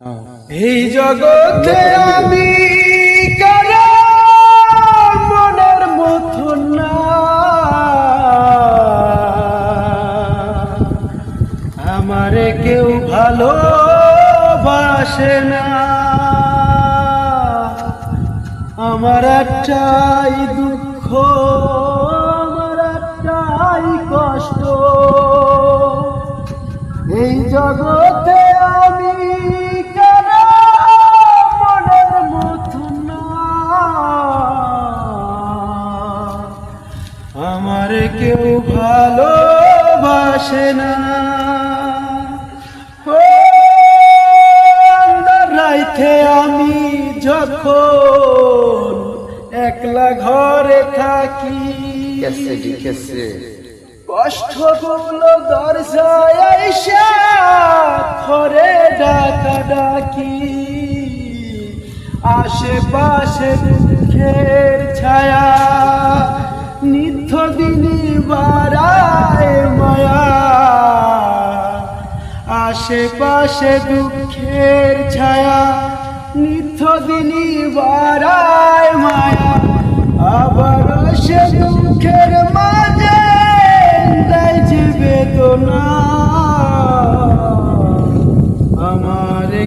এই জগতে আমি কারো মনের মতো না, আমারে কেউ ভালোবাসে না। আমার একটাই দুঃখ, আমার একটাই কষ্ট, এই জগতে আমি কারো মনের মতো না, আমার কেউ ভালোবাসে না। রাইতে আমি যখন একলা ঘরে থাকি, কষ্টগুলো দরজায় আইসা ঘরে ডাকা ডাকি, আশেপাশে দুঃখের ছায়া নিত্য দিনই বাড়ায় মায়া, আশেপাশে দুঃখের ছায়া নিত্য দিনই বাড়ায় মায়া, আবার সে দুঃখের